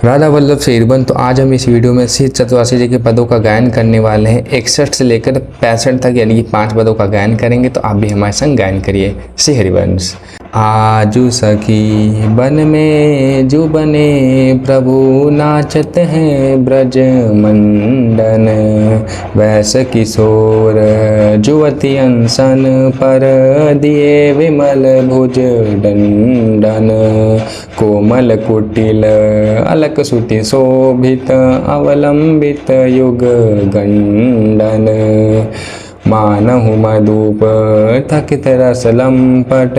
राधा वल्लभ से तो आज हम इस वीडियो में श्री चतुरासी जी के पदों का गायन करने वाले हैं। 61 से लेकर 65 तक यानी कि 5 पदों का गायन करेंगे, तो आप भी हमारे संग गायन करिए। श्री हरिवंश। आजू सखी बन में जो बने प्रभु नाचत हैं ब्रज मंडन, वैस किशोर जुवती अंसन पर दिए विमल भुज दंडन, कोमल कुटिल अलक सुति शोभित अवलंबित युग गंडन, मानहु मधुप थकित रस लंपट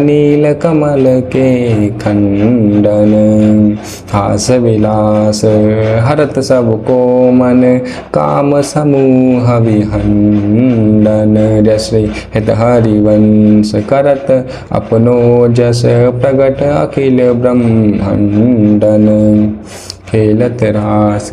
नील कमल के खंडन, हास विलास हरत सब को मन काम समूह विहंडन, जय श्री हित हरिवंश करत अपनो जस प्रगट अखिल ब्रह्मंडन, खेलत रास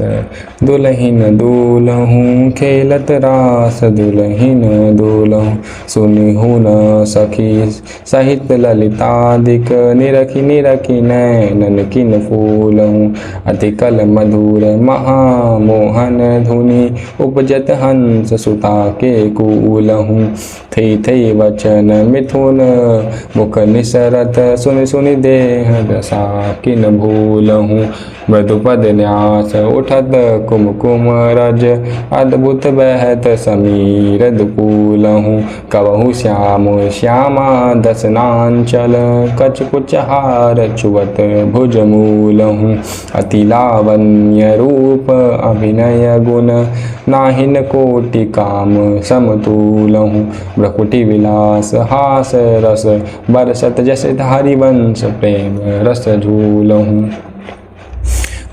दुलहिन दूलहूँ खेलत रास दुलहिन दूलहूँ, सुनिहु न सखी सहित ललितादिक निरखी निरखी नैनन किन फूलहूँ, अति कल मधुर महामोहन धुनि उपजत हंस सुता के कूलहूँ, थई थई वचन मिथुन मुख निसरत सुनि सुनि देह दशा किन भूलहूँ, मृदुपद न्यास उठत कुमकुम रज अद्भुत बहत समीर दुपूलहूँ, कबहु श्याम श्यामा दसनांचल कच कुच हार चुवत भुजमूलहूँ, अति लावण्य रूप अभिनय गुण नाहिन कोटि काम समतूलहूँ, भ्रकुटि विलास हास रस बरसत जस हरिवंश प्रेम रस झूलहूँ,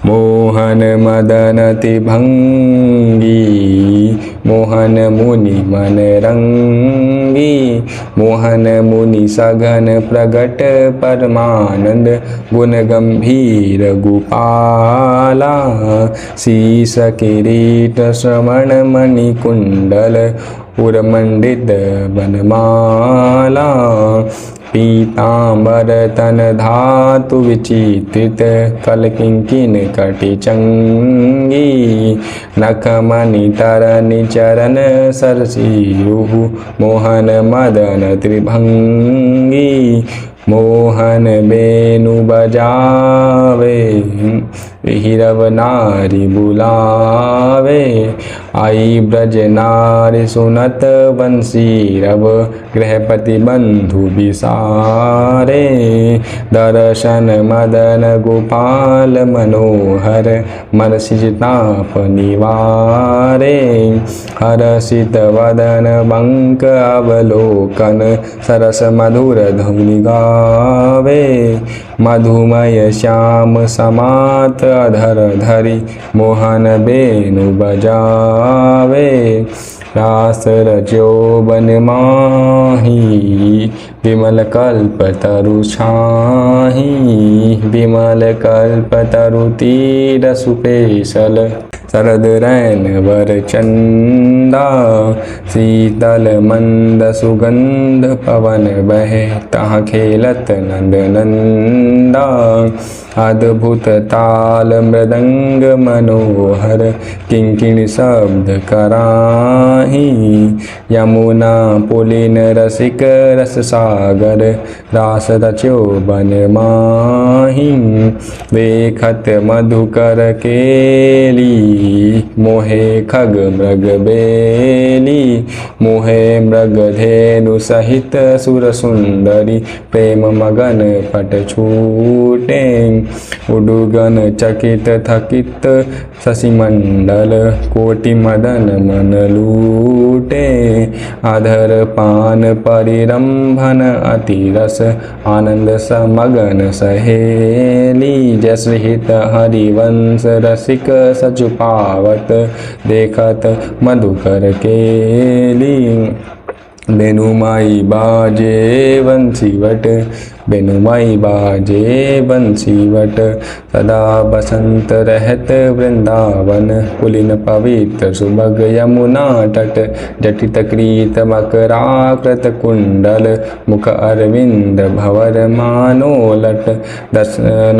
मोहन मदन भंगी मोहन मुनि मन रंगी, मोहन मुनि सघन प्रगट परमानंद गुण गंभीर गोपाला, शीस किरीट श्रवण मणि कुंडल उर्मंडित बनमाला, पीतांबर तन धातु विचित्रित कल किंकिन कटि चंगी, नखमणि तरनि चरण सरसीरुहु मोहन मदन त्रिभंगी, मोहन बेनु बजावे हिरव नारी बुलावे, आई ब्रज नारी सुनत बंसी रव गृहपति बंधु बिसारे, दर्शन मदन गोपाल मनोहर मन सिजताप निवारे, हरसित वदन बंक अवलोकन सरस मधुर धुनि गावे, मधुमय श्याम समात अधर धरि मोहन बेनु बजावे, रास रजो बन माही विमल कल्प तरु छाही, विमल कल्प तरु तीर सुपेशल शरद रैन वर चंदा, शीतल मंद सुगंध पवन बहे तहाँ खेलत नंद नंदा, अद्भुत ताल मृदंग मनोहर किंकिणी शब्द कराही, यमुना पुलिन रसिक रस सागर रास रचो बन माही, देखत मधुकर केली मोहे खग मृग बेली, मोहे मृग धेनु सहित सुर सुंदरी प्रेम मगन पट छूटे, उडुगन चकित थकित शशिमंडल कोटि मदन मन लूटे, अधर पान परिरंभन अति रस आनंद समगन सहेली, जस हित हरिवंश रसिक सचु पावत देखत मधुकर केली, बेनुमाई बाजे बंसीवट बेनुमाई बाजे बंसीवट, सदा बसंत रहत वृंदावन, पुलिन पवित्र सुभग यमुना तट, जटित क्रीत मकराकृत कुंडल, मुख अरविंद भवर मानो लट, दर्शन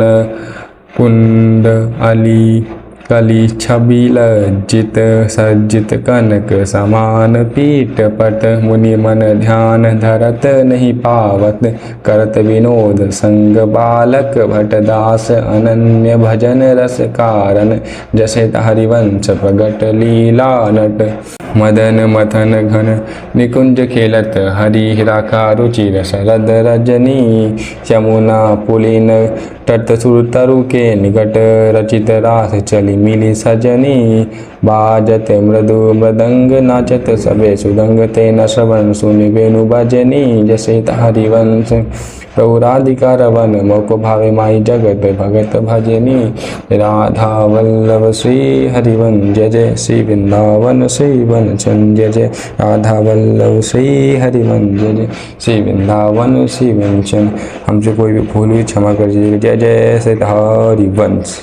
कुंड अली कली छवि लज्जित सज्जित कनक समान पीठ पट मुनि मन ध्यान धरत नहीं पावत करत विनोद संग बालक भटदास अनन्य भजन रस कारण जसे हरिवंश प्रगट लीला नट मदन मथन घन निकुंज खेलत हरि राखा रुचिर शरद रजनी यमुना पुलिन तट सुर तरु के निकट रचित रास चली मिली सजनी बाजत मृदु मृदंग नाचत सबे सुदंग तेन श्रवण सुनि वेणु भजनी जसे हरिवंश प्रौराधिका रवन मोक भावे माई जगत भगत भजनी राधा वल्लभ श्री हरिवन जय जय श्री वृंदावन श्री वन चंद जय जय राधा वल्लभ श्री हरिवन जय जय श्री वृंदावन श्री वन चंद। हमसे कोई भी भूल हुई क्षमा कर दीजिएगा। जय जय श्री हरिवंश।